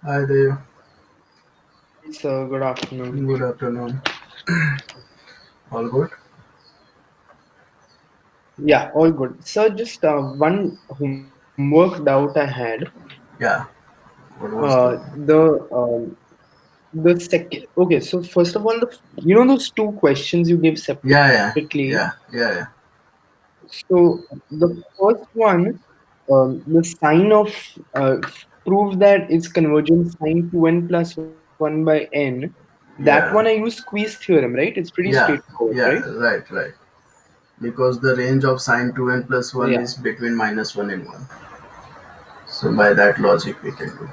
Hi there. So good afternoon. Good afternoon. All good? Yeah, all good. So just one homework doubt I had. Yeah. What was the? The second. Okay, so first of all, those two questions you gave Yeah, yeah, separately. yeah, yeah, yeah, So the first one, the sign of uh, prove that it's convergent sine 2n plus 1 by n. That one I yeah, use squeeze theorem, right? It's pretty yeah, straightforward, right? yeah. Right, right. Because the range of sine 2n plus Yeah. 1 is between minus 1 and 1. So by that logic we can do.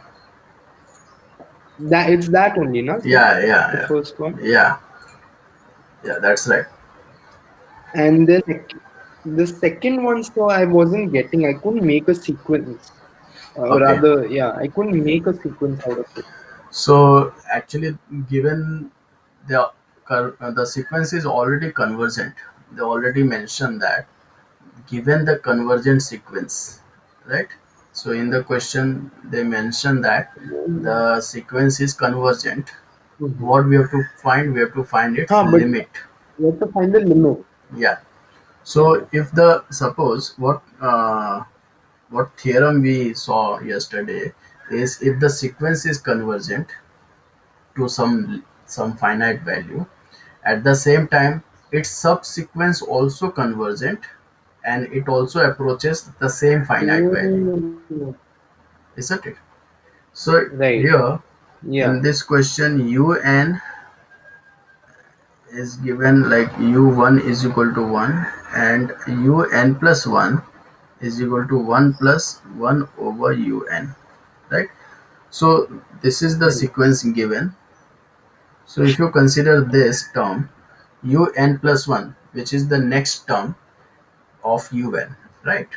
That it's that only, no? Yeah, The yeah, first one. yeah. Yeah, yeah, that's right. And then the second one, so I wasn't getting. I couldn't make a sequence. Okay. Rather, yeah, I couldn't make a sequence out of it. So actually given the the sequence is already convergent. They already mentioned that given the convergent sequence, right? So in the question they mention that the sequence is convergent. Mm-hmm. What we have to find? We have to find its But limit. you have to find the limit. Yeah. Yeah. So if the suppose what theorem we saw yesterday is if the sequence is convergent to some finite value, at the same time its subsequence also convergent and it also approaches the same finite value, Mm, isn't it? So right. here Yeah. in this question un is given like u1 is equal to 1 and un plus 1 is equal to 1 plus 1 over un, right? So this is the Mm. sequence given. So if you consider this term un plus 1, which is the next term of un, right?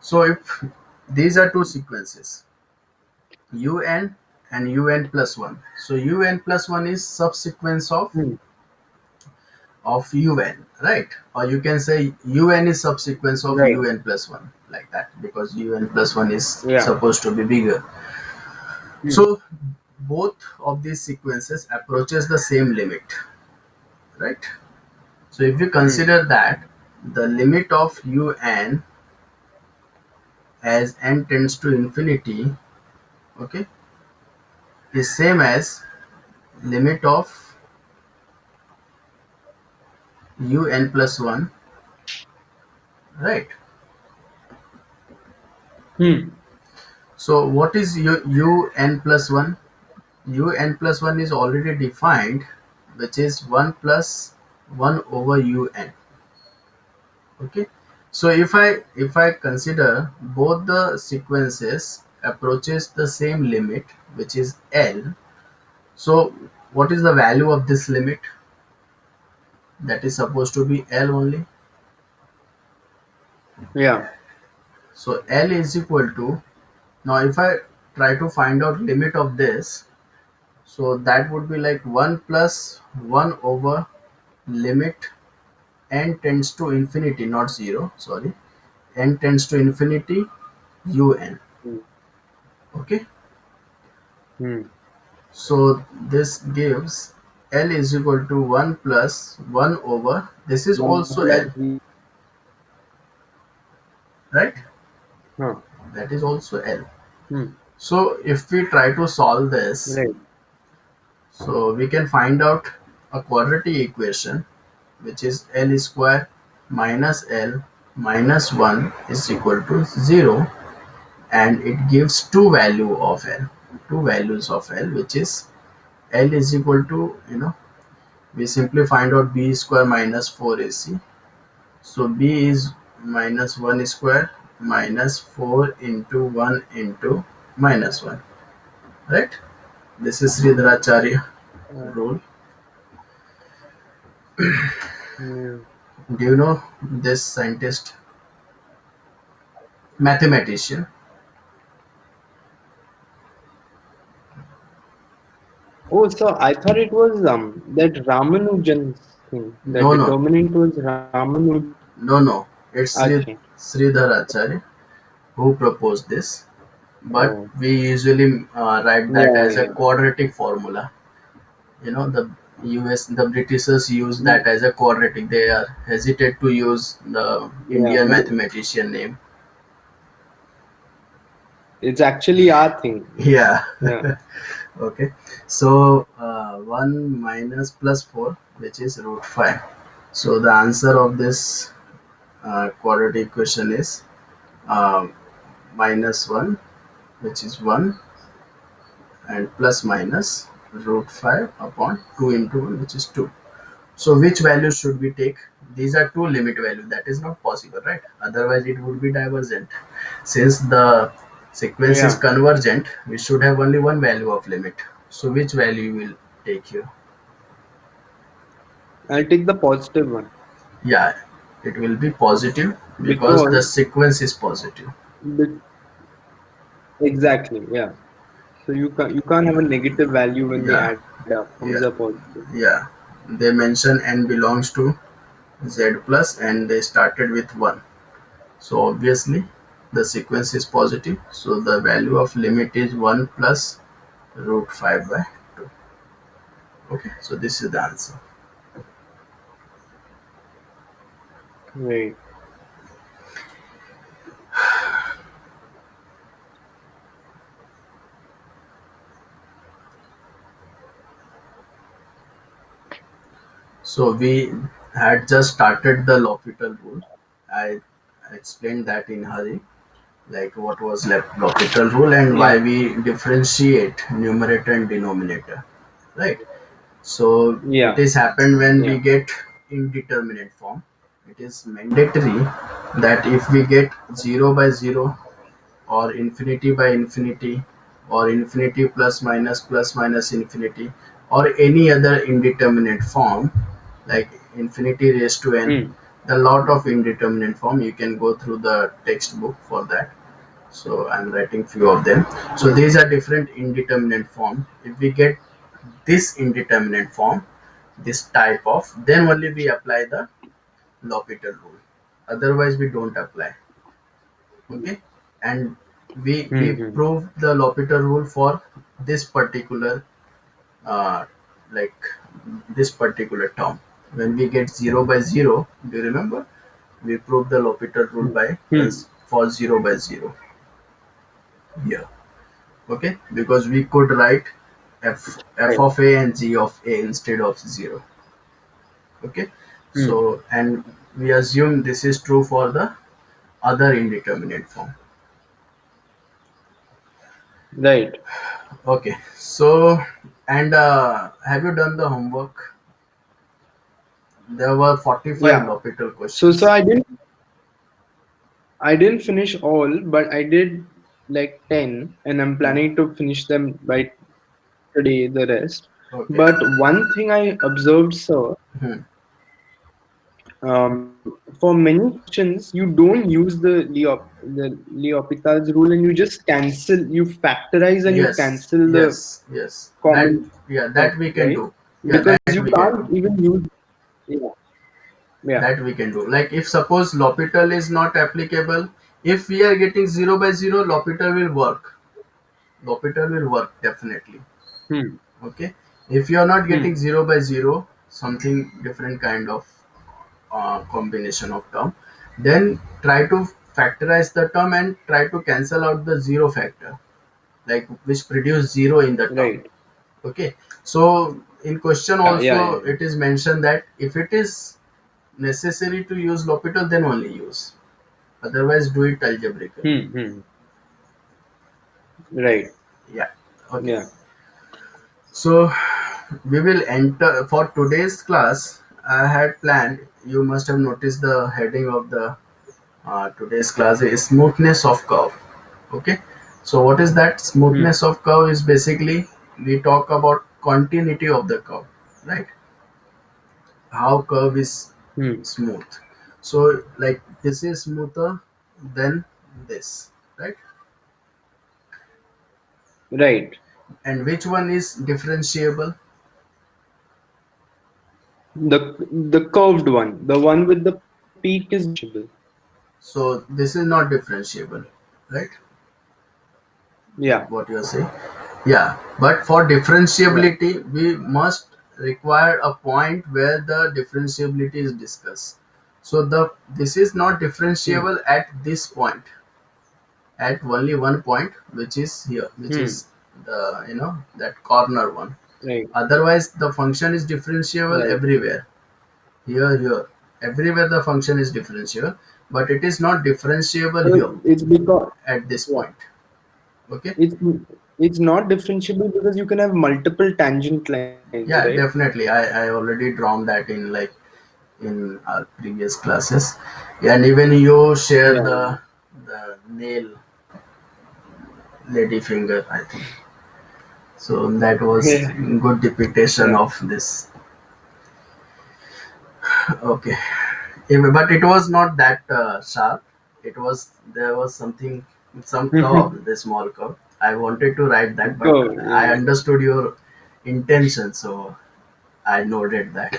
So if these are two sequences un and un plus 1, so un plus 1 is subsequence Mm. of un, right? Or you can say un is subsequence of Right. un plus 1, like that, because un plus 1 is Yeah. supposed to be bigger. Mm. So both of these sequences approaches the same limit, right? So if you Mm. consider that the limit of un as n tends to infinity, okay, is same as limit of un plus 1, right? Mm. So what is un plus 1? Un plus 1 is already defined, which is 1 plus 1 over un, okay? So if I consider both the sequences approaches the same limit, which is l, so what is the value of this limit? That is supposed to be l only. Yeah. So l is equal to, now if I try to find out limit of this, so that would be like 1 plus 1 over limit n tends to infinity, not 0, sorry, n tends to infinity un, Mm. okay? Mm. So this gives l is equal to 1 plus 1 over, this is 1 also plus l, v. right? Huh. That is also l. Mm. So if we try to solve this, Right. so we can find out a quadratic equation, which is l square minus l minus 1 is equal to 0, and it gives two values of l, which is l is equal to, we simply find out b square minus 4ac. So b is minus 1 square minus 4 into 1 into minus 1, right? This is Sridharacharya Uh, rule. yeah. Do you know this scientist, mathematician? Oh, so I thought it was that Ramanujan's thing. The No, no, determinant was Ramanujan. no, no. It's Okay. Sridharacharya who proposed this. but Oh, we usually write that yeah, as a yeah. quadratic formula. The the Britishers use that Mm, as a quadratic. They are hesitate to use the yeah, Indian but mathematician name. it's actually our thing. Yeah. Yeah. Okay. So 1 minus plus 4, which is root 5. So the answer of this quadratic equation is um, minus 1, which is 1, and plus minus root 5 upon 2 into 1, which is 2. So which value should we take? These are two limit values. That is not possible, right? Otherwise it would be divergent. Since the sequence is Yeah. convergent, we should have only one value of limit. So which value you will take here? I'll take the positive one Yeah, it will be positive because the because sequence is positive. the, exactly, yeah. So you can't have a negative value when they Yeah, add up. Comes up yeah, positive. yeah. They mention n belongs to z plus and they started with 1. So obviously the sequence is positive. So the value of limit is 1 plus root 5 by 2. Okay, so this is the answer. Right. So we had just started the L'Hopital rule. I explained that in hurry, like what was L'Hopital rule and why Yeah. we differentiate numerator and denominator, right? So it Yeah. is happened when we Yeah. get indeterminate form. It is mandatory that if we get 0 by 0 or infinity by infinity or infinity plus minus infinity or any other indeterminate form like infinity raised to n, Hmm. the lot of indeterminate form you can go through the textbook for that. So I'm writing few of them. So Hmm. these are different indeterminate form. If we get this indeterminate form, this type of, then only we apply the L'Hopital rule. Otherwise we don't apply. Okay, and we Hmm. Hmm. prove the L'Hopital rule for this particular uh, like this particular term. When we get 0 by 0, do you remember? We prove the L'Hopital rule by Hmm. for 0 by 0 here. Okay, because we could write f Right. of a and g of a instead of 0. Okay, Hmm. so and we assume this is true for the other indeterminate form. Right. Okay, so and have you done the homework? There were 45 Yeah. L'Hopital So questions. I didn't finish all, but I did like 10, and I'm Hmm. planning to finish them by today, the rest. Okay. But one thing I observed, sir, Hmm. for many questions, you don't use the L'Hopital's rule, and you just cancel, you factorize and you Yes, cancel the yes, yes. That, common yeah, term, that we can right? do. Yeah, Because that you we can can't do. even use, yeah, yeah, That we can do. Like if suppose L'Hopital is not applicable, if we are getting 0 by 0, L'Hopital will work. L'Hopital will work definitely. hmm, Okay. If you are not getting hmm, 0 by 0, something different kind of combination of term, then try to factorize the term and try to cancel out the zero factor, like which produce zero in the term. right, Okay, so in question yeah, yeah, also yeah, yeah. it is mentioned that if it is necessary to use L'Hopital, then only use. Otherwise, do it algebraically. Hmm, hmm, right, Yeah. Okay. yeah, So we will enter for today's class. I had planned. You must have noticed the heading of the today's class is smoothness of curve. Okay, so what is that? hmm, Smoothness of curve is basically we talk about continuity of the curve, right? How curve is hmm, smooth. So like this is smoother than this, right? right. And which one is differentiable? The curved one, the one with the peak is differentiable. So this is not differentiable, right? Yeah. what you are saying. Yeah, but for Yeah. differentiability we must require a point where the differentiability is discussed. So the this is not Hmm. differentiable at this point, at only one point, which is here, which Hmm. is the, that corner one. Right. Otherwise the function is differentiable Right. everywhere. Here, everywhere the function is differentiable, but it is not differentiable So here it's because, at this yeah, point. Okay. it's it's not differentiable because you can have multiple tangent lines, right? Yeah, definitely. I already drawn that in, like, in our previous classes. Yeah, and even you share Yeah. the nail lady finger, I think. So that was Yeah. good depiction Yeah. of this. Okay. But it was not that sharp. It was, there was something, some curve, the small curve. I wanted to write that, but Go. I Yeah. understood your intention, so I noted that.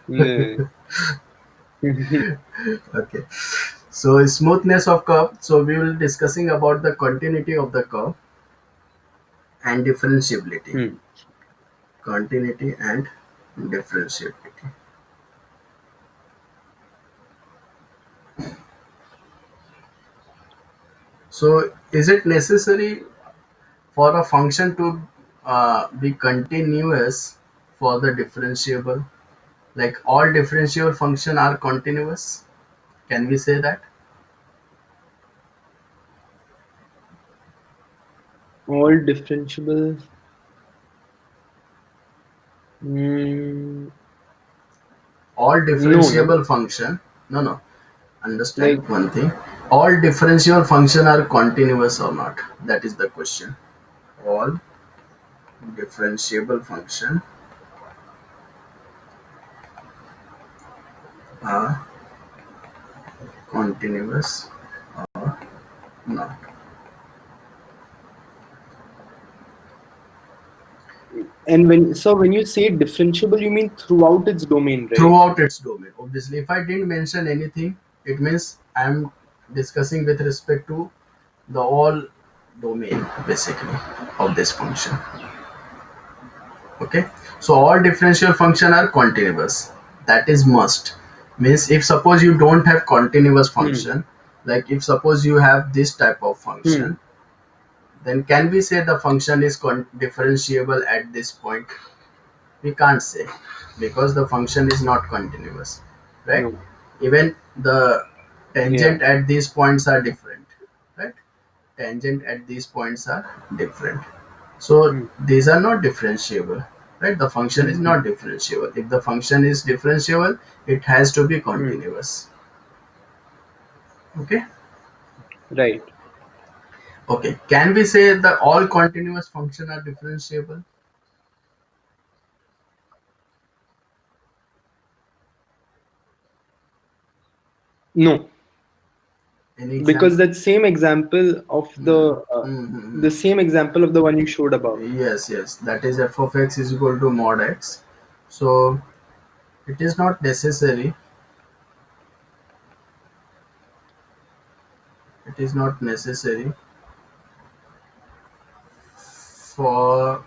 Yeah. Okay. So smoothness of curve. So we will discussing about the continuity of the curve and differentiability. Hmm. Continuity and differentiability. So is it necessary for a function to be continuous for the differentiable? Like all differentiable function are continuous? Can we say that? All differentiable. Mm, All no, no. differentiable function. No, no. Understand Like, one thing. All differentiable function are continuous or not? That is the question. All differentiable function are continuous or not. and when you say differentiable, you mean throughout its domain, right? Throughout its domain. Obviously, if I didn't mention anything, it means I'm discussing with respect to the all domain basically of this function. Okay, so all differential function are continuous. That is must. Means if suppose you don't have continuous Hmm. function, like if suppose you have this type of Hmm. function, then can we say the function is differentiable at this point? We can't say, because the function is not continuous, right? No. Even the Yeah. tangent at these points are different, right? Tangent at these points are different, so Hmm. these are not differentiable, right? The function is Hmm. not differentiable. If the function is differentiable, it has to be Hmm. continuous. Okay. Right. Okay, can we say that all continuous function are differentiable? No, Any because example? that same example of Mm-hmm. the same example of the one you showed above. Yes, that is f of x is equal to mod x. So it is not necessary. It is not necessary for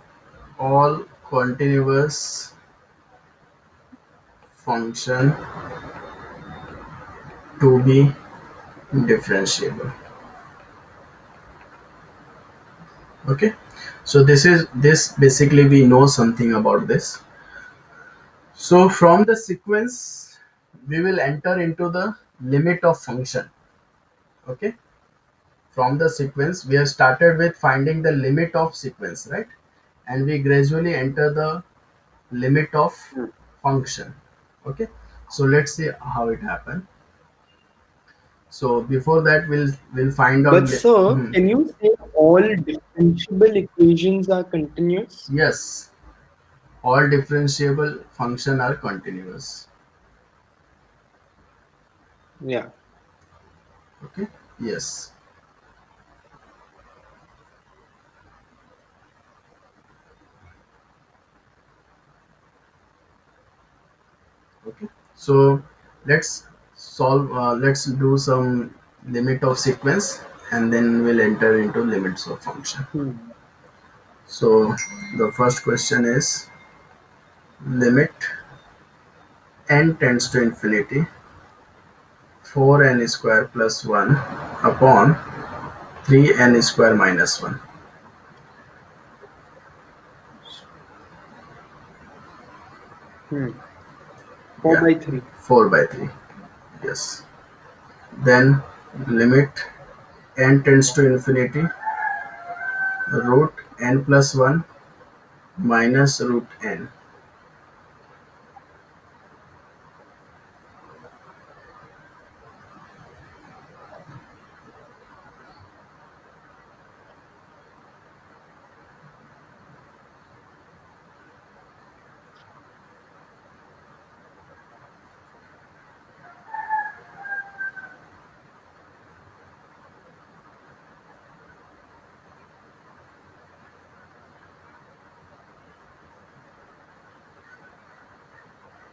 all continuous function to be differentiable. Okay. So this basically we know something about this. So from the sequence, we will enter into the limit of function. Okay. From the sequence, we have started with finding the limit of sequence, right? And we gradually enter the limit of Hmm. function. Okay. So let's see how it happened. So before that, we'll find out. But sir, can you say all differentiable equations are continuous? Yes, all differentiable function are continuous. Yeah. Okay. Yes. Okay. So let's solve. Let's do some limit of sequence. and then we'll enter into limits of function. Hmm. So the first question is limit n tends to infinity 4n square plus 1 upon 3n square minus 1. Hmm. 4 Yeah, by 3. 4 by 3. Yes. Then limit n tends to infinity root n plus 1 minus root n.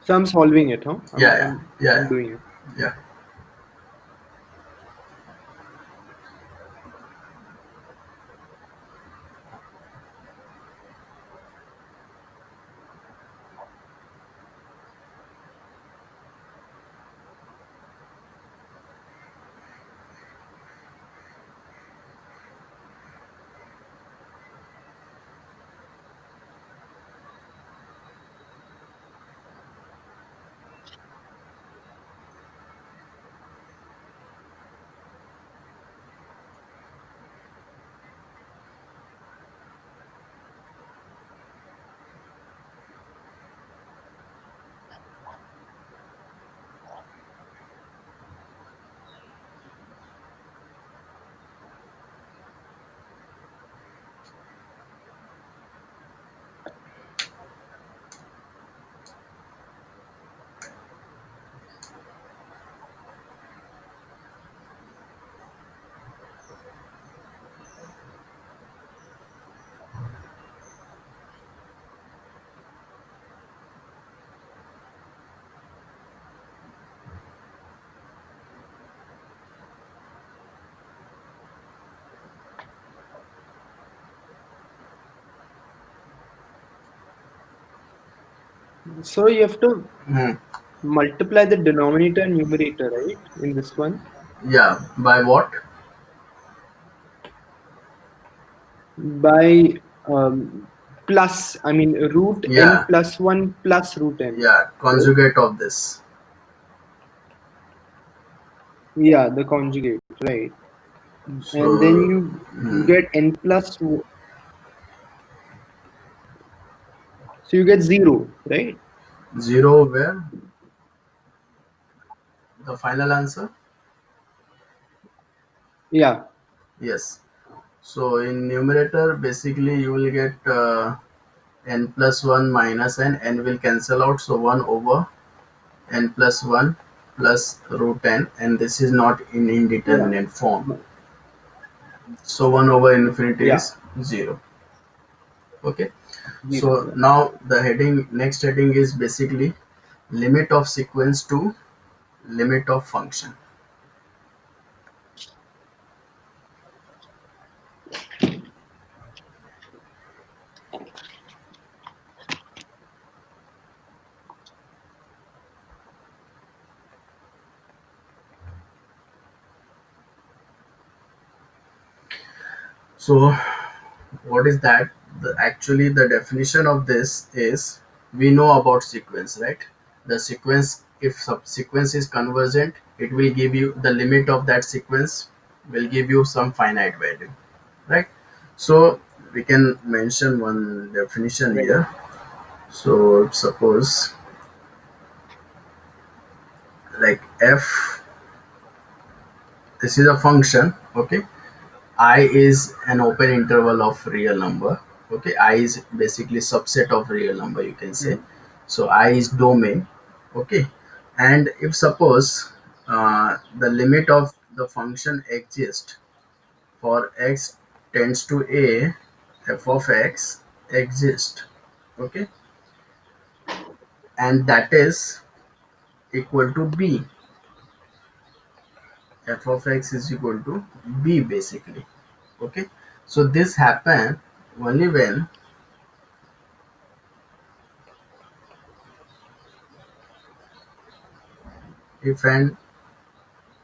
So I'm solving it, huh? Yeah, yeah, I'm yeah, doing it. yeah. So you have to Hmm. multiply the denominator and numerator, right? In this one. Yeah, by what? By plus, I mean, root n Yeah, plus 1 plus root n, yeah, right? conjugate of this. Yeah, the conjugate, right? And then So, you get n plus, so you get 0, right? 0 where the final answer? Yeah. Yes. So in numerator, basically you will get n plus 1 minus n will cancel out. So 1 over n plus 1 plus root n, and this is not in Yeah. indeterminate form. So 1 over infinity Yeah. is 0. Okay. 0. So Yeah. now the heading, next heading is basically limit of sequence to limit of function. So what is that? Actually the definition of this is, we know about sequence, right? The sequence, if subsequence is convergent, it will give you the limit of that sequence, will give you some finite value, right? So we can mention one definition Right. here. So suppose like f, this is a function, okay? I is an open interval of real number. Okay, I is basically subset of real number, you can say. Hmm. So I is domain. Okay, and if suppose the limit of the function exists for x tends to a, f of x exists. Okay, and that is equal to b. f of x is equal to b basically. Okay, so this happen only when if and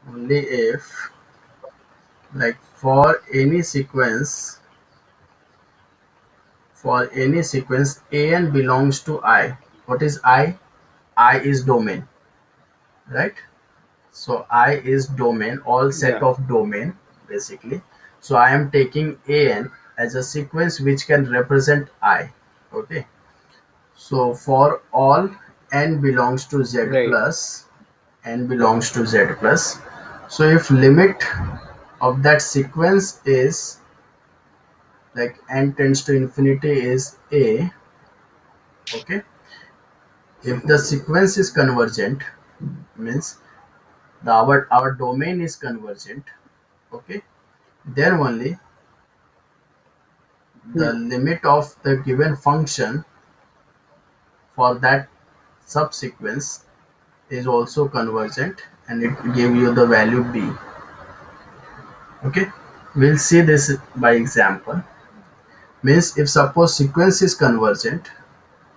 only if, like, for any sequence a n belongs to I. What is I? I is domain, right? So I is domain, all set Yeah. of domain basically. So I am taking an as a sequence which can represent I. Okay, so for all n belongs to z Right. plus, n belongs to z plus, so if limit of that sequence is, like, n tends to infinity is a. Okay, if the sequence is convergent, means our domain is convergent. Okay, then only the Hmm. limit of the given function for that subsequence is also convergent, and it give you the value b. Okay, we'll see this by example. Means if suppose sequence is convergent,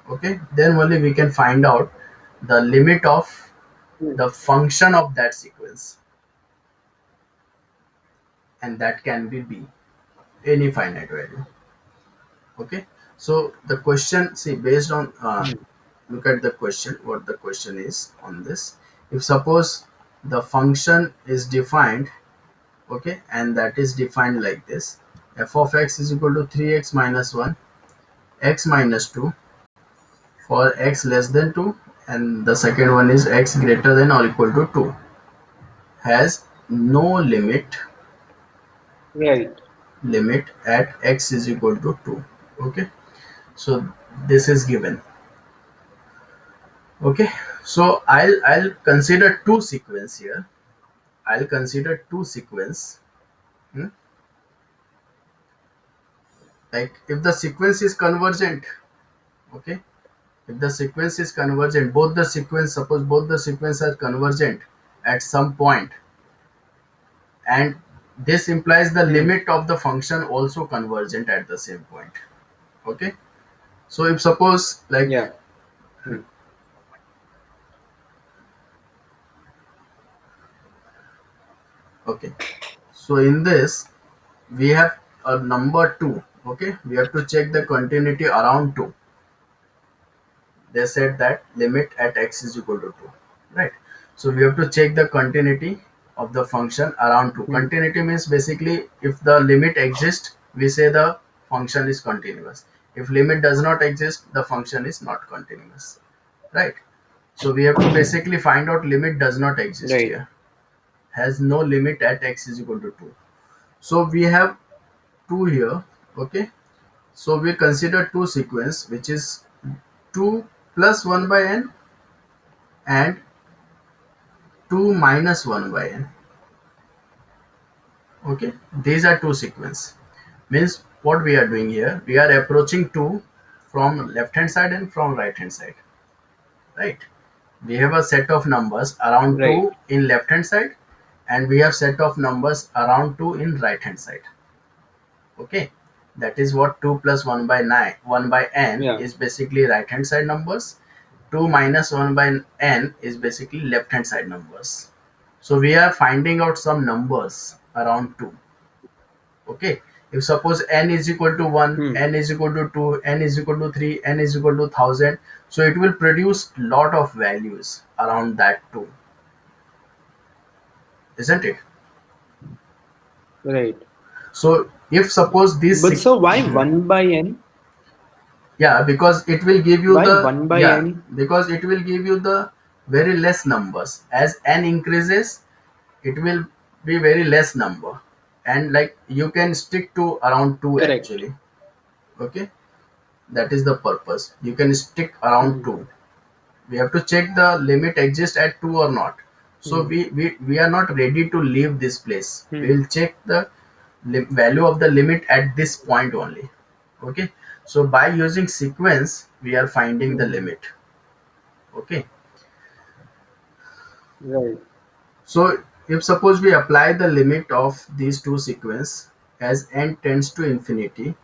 okay, then only we can find out the limit of Hmm. the function of that sequence, and that can be b, any finite value. Okay, so the question, see, based on Hmm. look at the question, what the question is on this. If suppose the function is defined, okay, and that is defined like this: f of x is equal to 3x minus 1, x minus 2 for x less than 2, and the second one is x greater than or equal to 2, has no Right. limit at x is equal to 2. Okay, so this is given. Okay, so I'll consider two sequence here. I'll consider two sequence. Hmm? Like, if the sequence is convergent, okay, if the sequence is convergent, both the sequence, suppose both the sequence are convergent at some point, and this implies the Hmm. limit of the function also convergent at the same point. Okay, so if suppose, like, Yeah. Hmm. okay, so in this we have a number 2. Okay, we have to check the continuity around 2. They said that limit at x is equal to 2, right? So we have to check the continuity of the function around 2. Hmm. Continuity means basically if the limit exists, we say the function is continuous. If limit does not exist, the function is not continuous, right? So we have to basically find out limit does not exist Right. here, has no limit at x is equal to 2. So we have 2 here. Okay, so we consider two sequence, which is 2 plus 1 by n and 2 minus 1 by n. Okay, these are two sequence. Means what we are doing here, we are approaching 2 from left hand side and from right hand side, right? We have a set of numbers around Right. 2 in left hand side, and we have set of numbers around 2 in right hand side. Okay, that is what 2 plus 1 by 9 1 by n Yeah. is basically right hand side numbers. 2 minus 1 by n is basically left hand side numbers. So we are finding out some numbers around 2. Okay, if suppose n is equal to 1, Hmm. n is equal to 2, n is equal to 3, n is equal to 1000, so it will produce lot of values around that 2, isn't it? Right. So if suppose this But so why 1 by n? yeah, because it will give you Why the, 1 by yeah, n? because it will give you the very less numbers. As n increases, it will be very less number, and like you can stick to around 2 Correct. actually. Okay, that is the purpose, you can stick around Hmm. 2. We have to check the limit exists at 2 or not. So Hmm. we are not ready to leave this place. We Hmm. will check the value of the limit at this point only. Okay, so by using sequence we are finding the Hmm. limit. Okay, Right. so if suppose we apply the limit of these two sequence as n tends to infinity,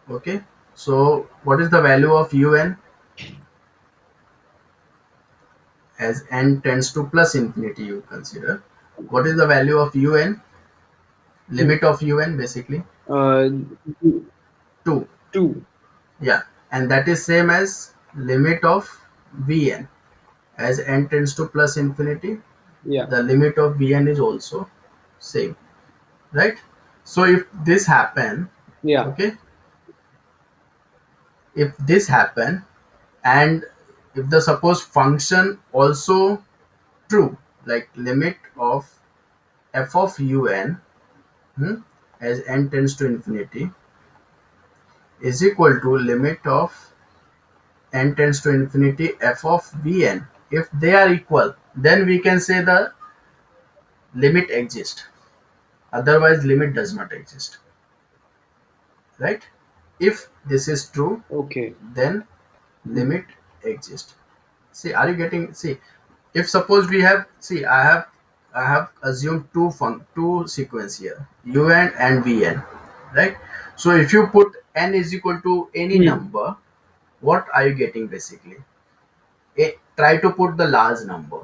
okay, so what is the value of un as n tends to plus infinity? You consider what is the value of un, Hmm. limit of un basically Uh, 2. 2. Yeah, and that is same as limit of vn as n tends to plus infinity. Yeah. The limit of vn is also same, right? So if this happen, Yeah. okay, if this happen, and if the suppose function also true, like limit of f of un, hmm, as n tends to infinity is equal to limit of n tends to infinity f of vn, if they are equal, then we can say the limit exists, otherwise limit does not exist, right? If this is true, Okay. then Hmm. limit exists. See, are you getting? See, if suppose we have, see, I have assumed two sequence here, un and vn, right? So if you put n is equal to any Hmm. number, what are you getting basically? Try to put the large number.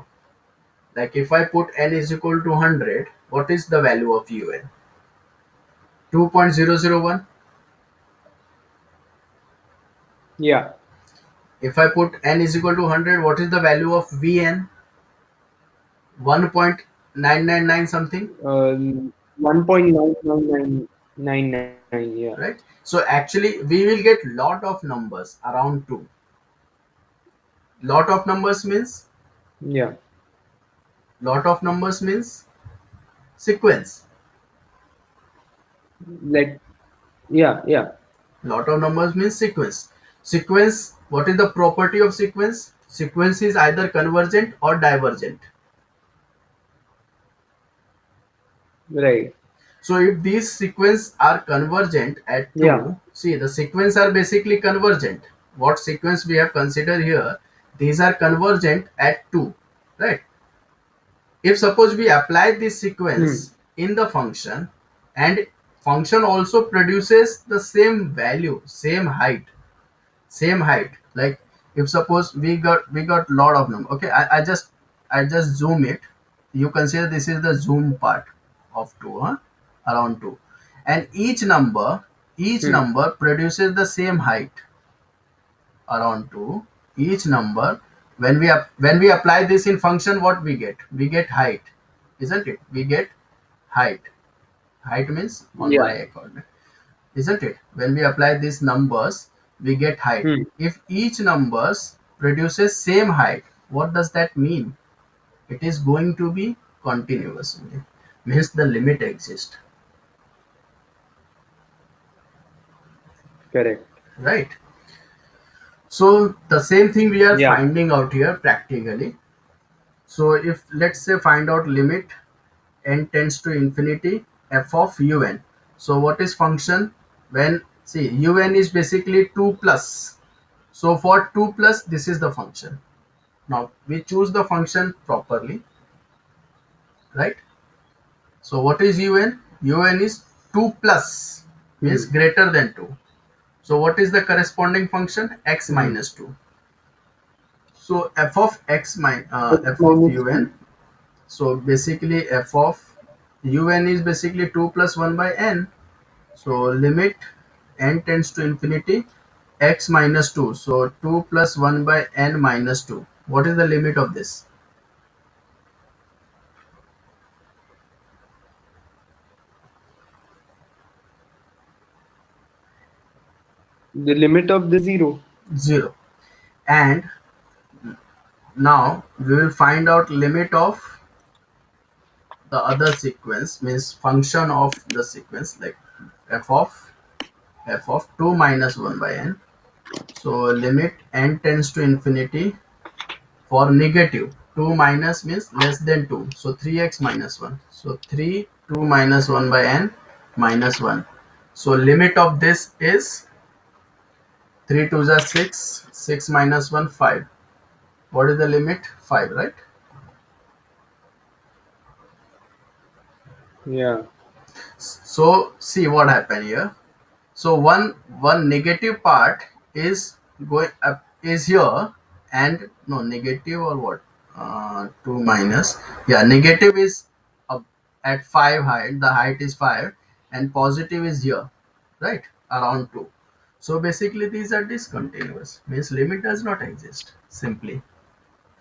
Like if I put n is equal to 100, what is the value of un? 2.001. Yeah. If I put n is equal to 100, what is the value of vn? 1.999 something, 1.99999. Yeah. right? So actually we will get lot of numbers around 2. Lot of numbers means, Yeah. lot of numbers means sequence. Like, yeah. Yeah. Lot of numbers means sequence. Sequence, what is the property of sequence? Sequence is either convergent or divergent. Right. So if these sequence are convergent at Yeah. 2, see the sequence are basically convergent. What sequence we have considered here, these are convergent at 2, right? If suppose we apply this Hmm. sequence in the function, and function also produces the same value, same height, like if suppose we got lot of number, okay, I just zoom it. You consider this is the zoom part of 2, huh? Around 2, and each Hmm. number produces the same height around 2. Each number, when we apply this in function, what we get height, isn't it? We get height. Height means on Yeah. y coordinate, isn't it? When we apply these numbers, we get height. Hmm. If each numbers produces same height, what does that mean? It is going to be continuous only. Means the limit exists, Correct. right? So the same thing we are Yeah. finding out here practically. So if let's say find out limit n tends to infinity f of un. So what is function when, see, un is basically 2 plus. So for 2 plus, this is the function. Now we choose the function properly, right? So what is un? Un is 2 plus, means Hmm. greater than 2. So what is the corresponding function? X Hmm. minus 2. So f of X f of minus un. 2. So basically f of un is basically 2 plus 1 by n. So limit n tends to infinity x minus 2. So 2 plus 1 by n minus 2. What is the limit of this? The limit of the 0. 0. And now we will find out limit of the other sequence, means function of the sequence, like f of 2 minus 1 by n. So limit n tends to infinity for negative 2 minus means less than 2, so 3x minus 1, so 3 2 minus 1 by n minus 1. So limit of this is 3 2 are 6, 6 minus 1 5. What is the limit? 5, right? Yeah. So see what happened here. So one negative part is going up is here, and no negative or what, 2 minus, yeah, negative is up at 5 height, the height is 5, and positive is here, right, around 2. So basically these are discontinuous, means limit does not exist simply,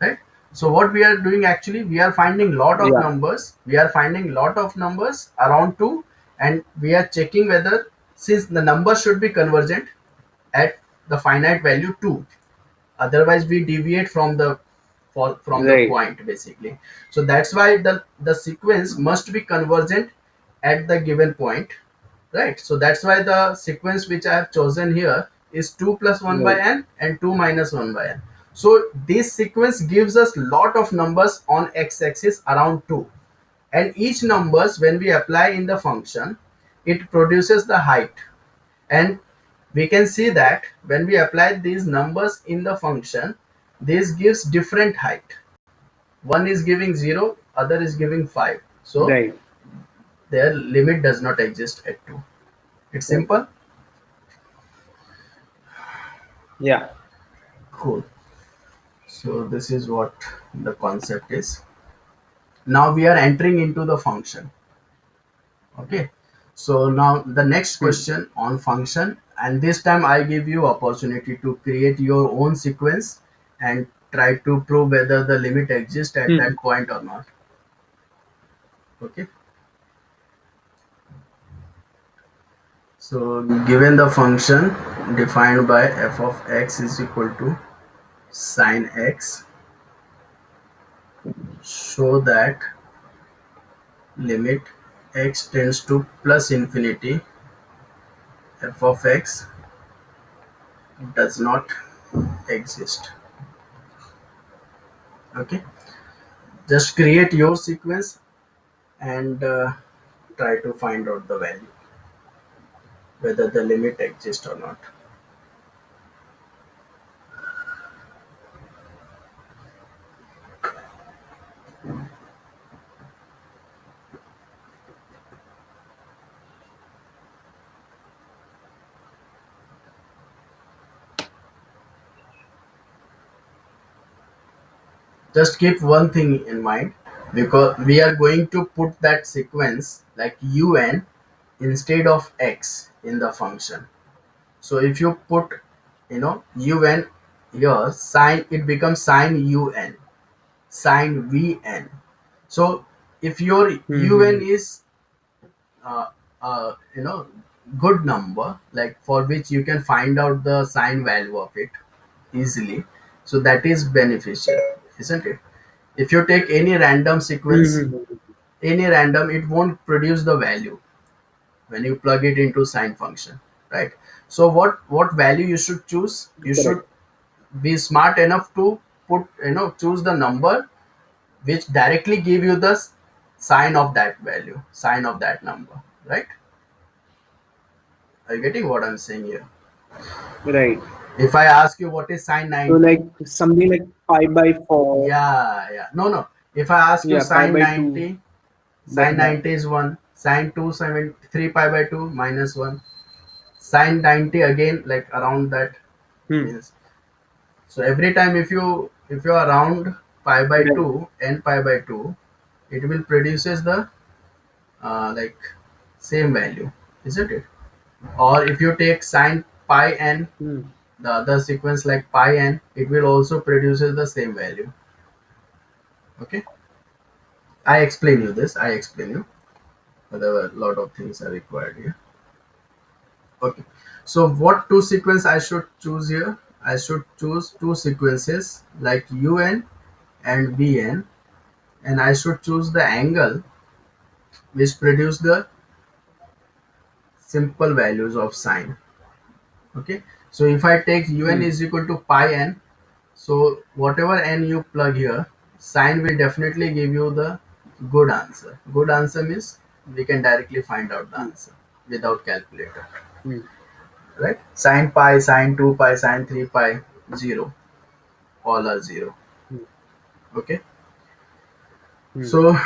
right? So what we are doing, actually we are finding lot of Yeah. numbers, around 2, and we are checking whether, since the number should be convergent at the finite value 2, otherwise we deviate from the Right. point basically. So that's why the sequence must be convergent at the given point, right? So that's why the sequence which I have chosen here is 2 plus 1 by Right. n and 2 minus 1 by n. So this sequence gives us lot of numbers on x-axis around 2, and each numbers when we apply in the function, it produces the height. And we can see that when we apply these numbers in the function, this gives different height. One is giving 0, other is giving 5. So Right. their limit does not exist at 2. It's Right. simple. Yeah. Cool. So this is what the concept is. Now we are entering into the function. Okay. So now the next Hmm. question on function, and this time I give you opportunity to create your own sequence and try to prove whether the limit exists at Hmm. that point or not. Okay. So given the function defined by f of x is equal to sine x, show that limit x tends to plus infinity, f of x does not exist. Okay, just create your sequence and try to find out the value, whether the limit exists or not. Just keep one thing in mind, because we are going to put that sequence like un instead of x in the function. So if you put, un here, sine, it becomes sine un, sine vn. So if your Hmm. Hmm. un is uh, you know good number, like for which you can find out the sine value of it easily, so that is beneficial, isn't it? If you take any random Hmm. sequence, Hmm. any random, it won't produce the value when you plug it into sine function, right? So what value you should choose, you should Correct. be smart enough to put, choose the number which directly give you the sign of that value, sign of that number, right? Are you getting what I'm saying here? Right. If I ask you what is sine So like 90, something like pi by 4. yeah, yeah, no, if I ask you Yeah. Pi sine by 2. 90, Like sine that. 90 is 1, sine 2 7 3 pi by 2 minus 1, sine 90 again, like around that Hmm. means. So every time if you are around pi by Right. 2 n pi by 2, it will produces the like same value, isn't it? Or if you take sine pi n, Hmm. the other sequence like pi n, it will also produces the same value. Okay, I explain you, but there were a lot of things are required here. Okay, so what two sequence I should choose here? I should choose two sequences like un and vn, and I should choose the angle which produce the simple values of sine. Okay, so if I take un Hmm. is equal to pi n, so whatever n you plug here, sine will definitely give you the good answer. Good answer means we can directly find out the Hmm. answer without calculator, Hmm. right? Sine pi, sine 2 pi, sine 3 pi, 0, all are 0. Hmm. Okay, Hmm. so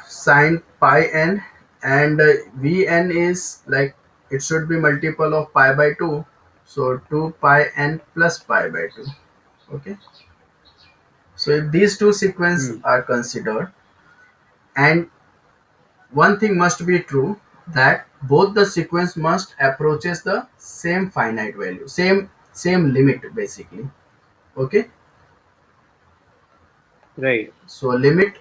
sine pi n and Vn is like it should be multiple of pi by 2, so 2 pi n plus pi by 2. Okay, so if these two sequences Hmm. are considered, and one thing must be true, that both the sequence must approaches the same finite value, same limit basically. Okay, Right. so limit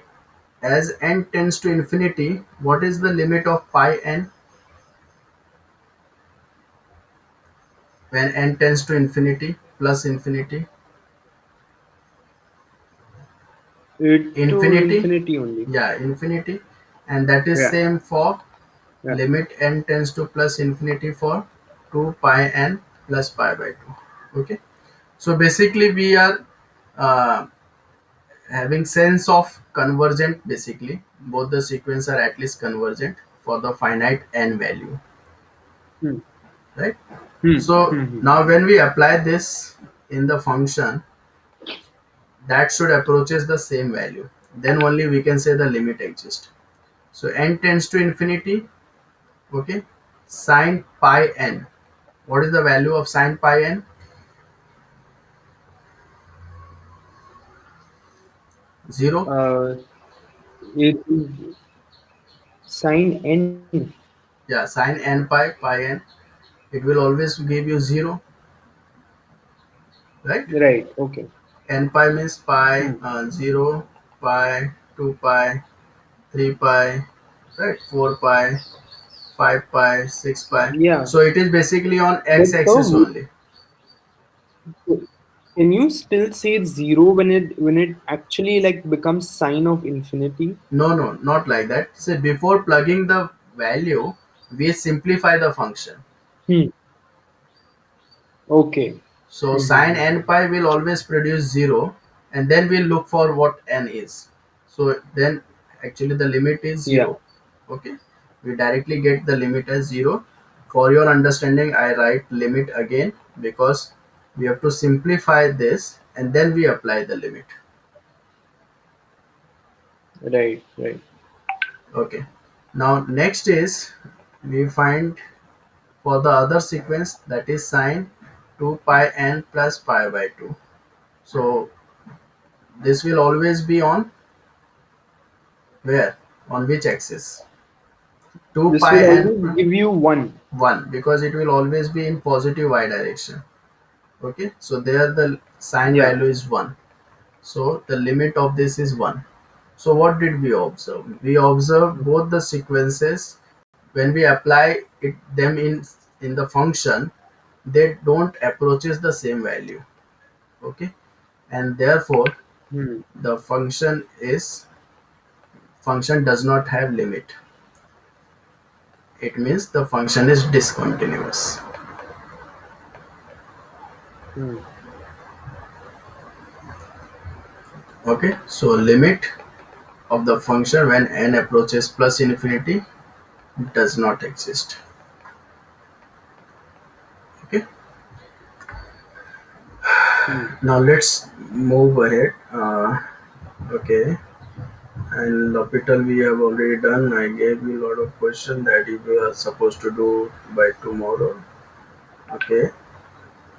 as n tends to infinity, what is the limit of pi n when n tends to infinity plus infinity? To Infinity. infinity only. Yeah, infinity. And that is Yeah. same for Yeah. limit n tends to plus infinity for 2 pi n plus pi by 2. Okay, so basically we are uh, having sense of convergent. Basically both the sequence are at least convergent for the finite n value, Hmm. right? Hmm. So Hmm. Hmm. now when we apply this in the function that should approaches the same value, then only we can say the limit exists. So n tends to infinity. Okay, sine pi n, what is the value of sine pi n? 0. Uh, it is sine n. Yeah, sine n pi n, it will always give you 0, right? Right. Okay. N pi means pi, Hmm. 0, pi, 2 pi, 3 pi, right? 4 pi, 5 pi, 6 pi. Yeah. So it is basically on But x sir, axis only. can you still say zero when it actually like becomes sine of infinity? No, no, not like that. So before plugging the value, we simplify the function. Hmm. Okay. So Hmm. Hmm. sine Hmm. n pi will always produce 0, and then we'll look for what n is. So then actually the limit is Yeah. 0. Okay, we directly get the limit as 0. For your understanding, I write limit again because we have to simplify this and then we apply the limit. Right. Right. Okay, now next is we find for the other sequence, that is sine 2 pi n plus pi by 2. So this will always be on where? On which axis? 2 This pi will n always give you one. 1, because it will always be in positive y direction. Okay, so there the sine Yeah. value is 1. So the limit of this is 1. So what did we observe? We observe both the sequences when we apply it them in the function, they don't approaches the same value. Okay, and therefore Hmm. the function does not have limit. It means the function is discontinuous. Hmm. Okay, so limit of the function when n approaches plus infinity does not exist. Okay, Hmm. now let's move ahead. Okay, and L'Hopital we have already done. I gave you a lot of questions that you were supposed to do by tomorrow. Okay,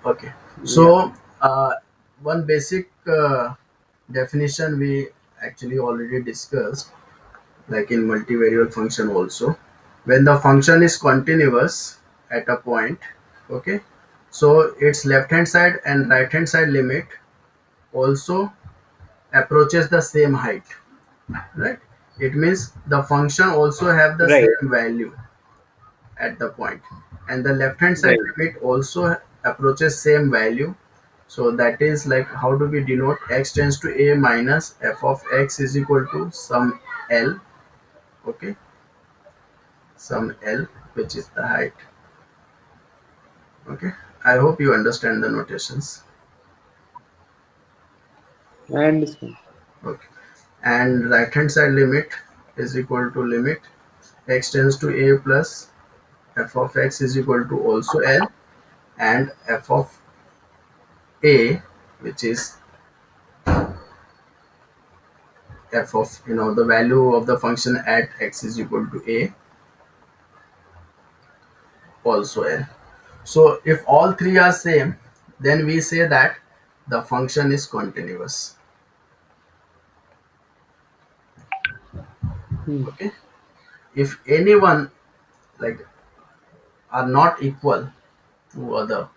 okay. Yeah. So one basic definition we actually already discussed, like in multivariate function also, when the function is continuous at a point. Okay, so its left hand side and right hand side limit also approaches the same height, right? It means the function also have the Right. same value at the point, and the left hand side Right. limit also approaches same value. So that is like, how do we denote? X tends to a minus f of x is equal to some l. Okay, some l, which is the height. Okay, I hope you understand the notations. I understand. Okay, and right hand side limit is equal to limit x tends to a plus f of x is equal to also l, and f of a, which is f of the value of the function at x is equal to a, also L. So if all three are same, then we say that the function is continuous. Hmm. Okay. If anyone like are not equal to other,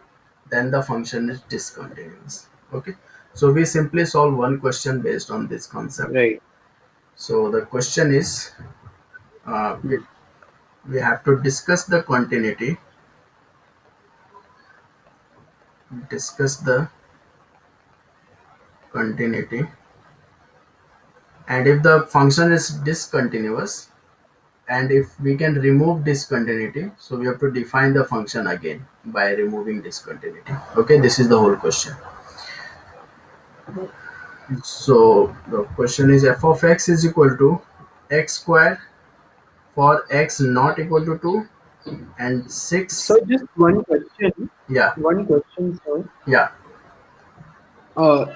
then the function is discontinuous. Okay. So we simply solve one question based on this concept. Right. So the question is, uh, we, Hmm. we have to discuss the continuity, discuss the continuity, and if the function is discontinuous, and if we can remove discontinuity, so we have to define the function again by removing discontinuity. Okay, this is the whole question. So the question is f of x is equal to x square for x not equal to 2 and So 6. just one question. Yeah, One question, sir. yeah, Uh,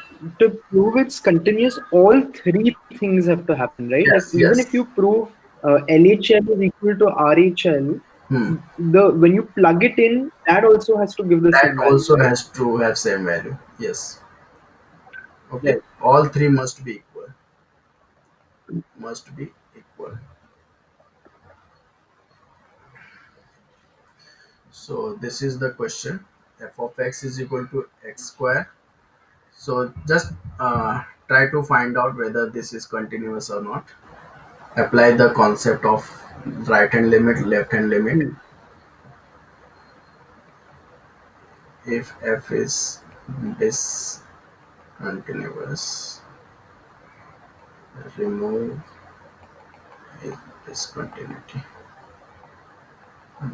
to prove it's continuous, all three things have to happen, right? Like yes, even if you yes. prove LHL is equal to RHL, Hmm. the when you plug it in, that also has to give the That same value, also right? has to have same value. Yes. Okay. Right. All three must be equal. Must be equal. So this is the question. F of x is equal to x square. So just try to find out whether this is continuous or not. Apply the concept of right hand limit, left hand limit. Hmm. If f is discontinuous, remove discontinuity.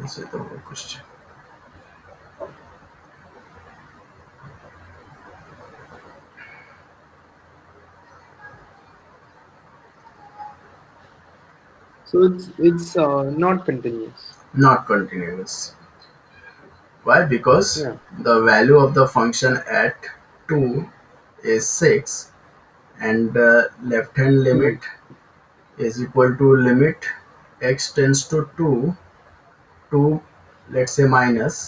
This is the whole question. So it's not continuous. Not continuous. Why? Because Yeah. the value of the function at 2 is 6, and the left hand limit Hmm. is equal to limit x tends to 2 to, let's say, minus.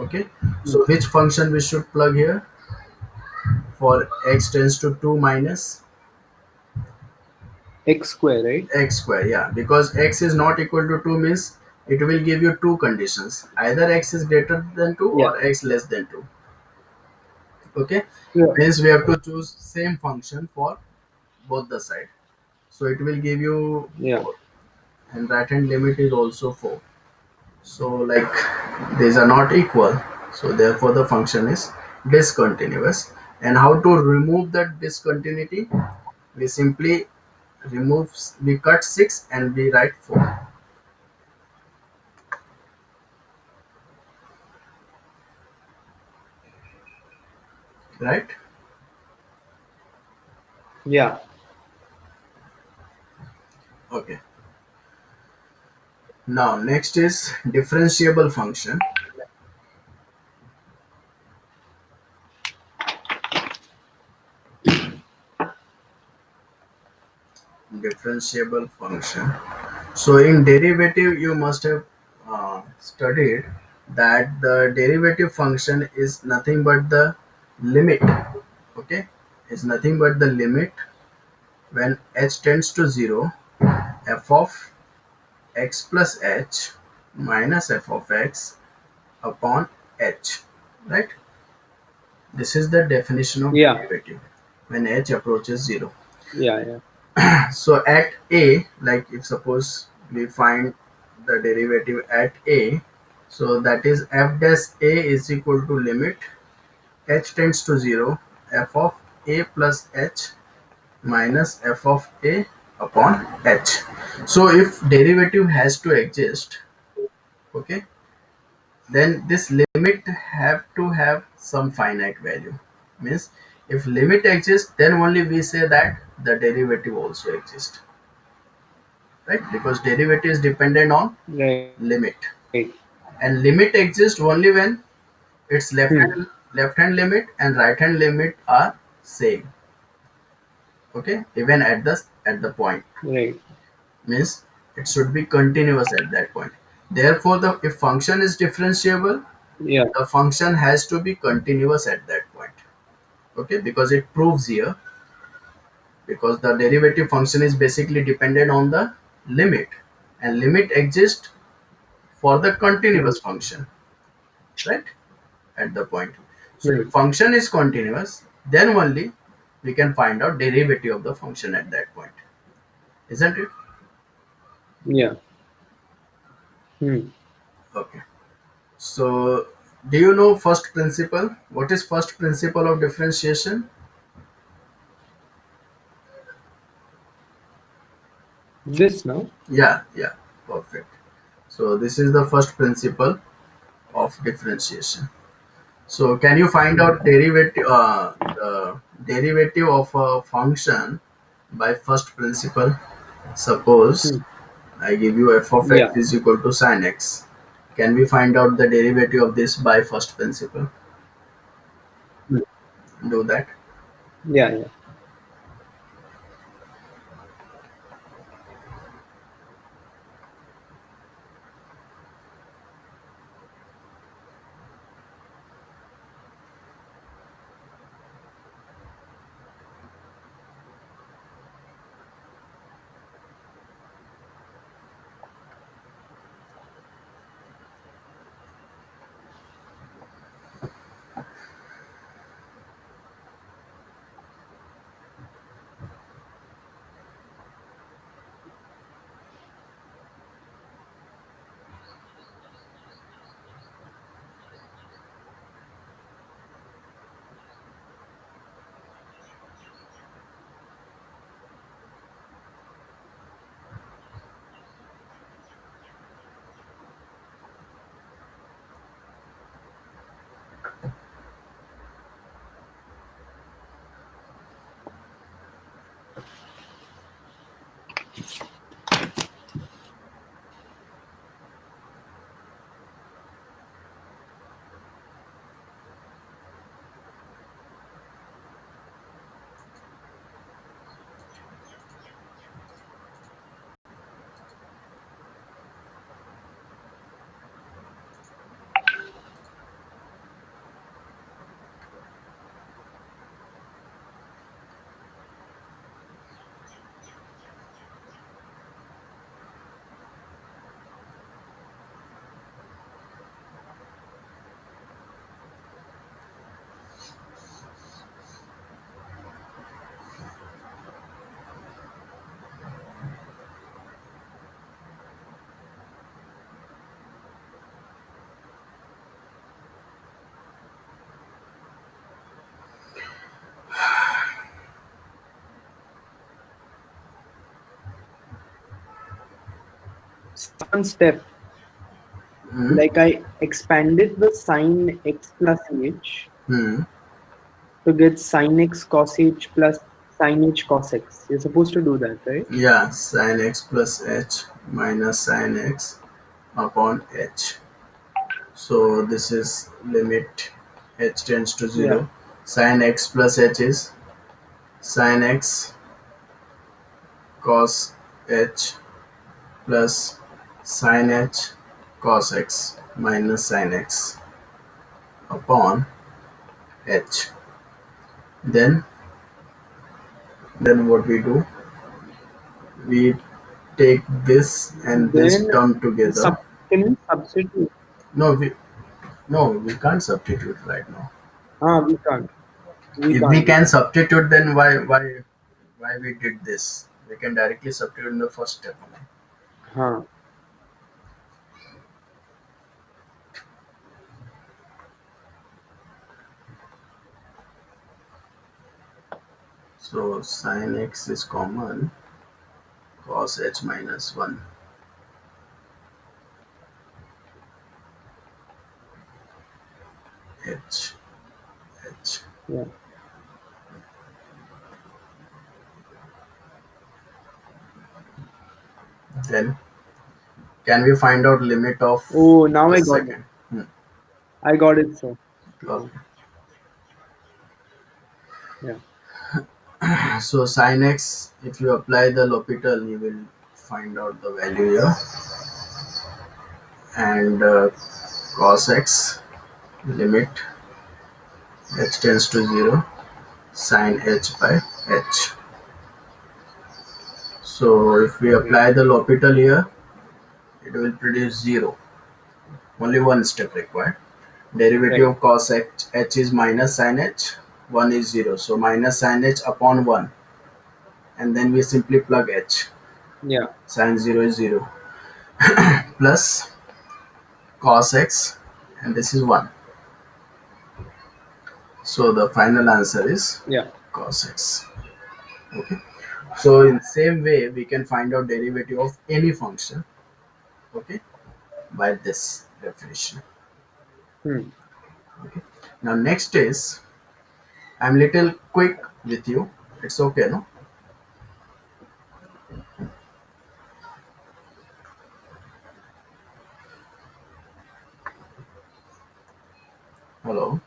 Okay, Hmm. so which function we should plug here for x tends to 2 minus X square, right? x square? Yeah, because x is not equal to 2 means it will give you two conditions: either x is greater than 2 Yeah. or x less than 2. Okay, Yeah. means we have to choose same function for both the side, so it will give you Yeah. 4, and right hand limit is also 4. So like these are not equal, so therefore the function is discontinuous. And how to remove that discontinuity? We simply remove, we cut 6 and we write 4, right? Yeah. Okay, now next is differentiable function. Differentiable function. So in derivative, you must have studied that the derivative function is nothing but the limit. Okay, is nothing but the limit when h tends to 0, f of x plus h minus f of x upon h. Right? This is the definition of Yeah. derivative when h approaches 0. Yeah. Yeah. So at a, like if suppose we find the derivative at a, so that is f dash a is equal to limit h tends to 0, f of a plus h minus f of a upon h. So if derivative has to exist, okay, then this limit have to have some finite value. Means if limit exists, then only we say that the derivative also exists, right? Because derivative is dependent on Right. limit, and limit exists only when its Hmm. left hand limit and right hand limit are same. Okay, even at the point, Right. means it should be continuous at that point. Therefore, the if function is differentiable, Yeah. the function has to be continuous at that point. Okay, because it proves here, because the derivative function is basically dependent on the limit, and limit exists for the Hmm. continuous function, right? At the point. So if Hmm. function is continuous, then only we can find out derivative of the function at that point, isn't it? Yeah. Hmm. Okay. So do you know first principle? What is first principle of differentiation? This now. Yeah, yeah, perfect. So this is the first principle of differentiation. So can you find out the derivative of a function by first principle? Suppose Hmm. I give you f of x Yeah. is equal to sin x. Can we find out the derivative of this by first principle? Hmm. Do that. Yeah. Yeah. One step, Hmm. like I expanded the sin x plus h Hmm. to get sin x cos h plus sin h cos x. You're supposed to do that, right? Yeah, sin x plus h minus sin x upon h. So this is limit h tends to Yeah. 0. Sin x plus h is sin x cos h plus sin h cos x minus sin x upon h. Then what we do, we take this and this Then term together. can we substitute? No, we can't substitute right now. Ah, we can't. We If we can't. We can can't. substitute, then why we did this? We can directly substitute in the first step. Huh. So sin x is common, cos h minus 1 h h. Yeah. Then can we find out limit of Oh, now the I got it. second? Hmm. I got it, sir. Now. Okay. Yeah. So sin x, if you apply the L'Hopital, you will find out the value here. and cos x limit h tends to 0 sin h by h. So if we apply the L'Hopital here, it will produce 0. Only one step required. Derivative Right. of cos h is minus sin h. 1 is 0. So minus sin h upon 1. And then we simply plug h. Yeah. Sin 0 is 0. Plus cos x. And this is 1. So the final answer is Yeah. cos x. Okay. So in same way, we can find out derivative of any function. Okay. By this definition. Hmm. Okay. Now next is, I'm little quick with you. It's okay, no? Hello.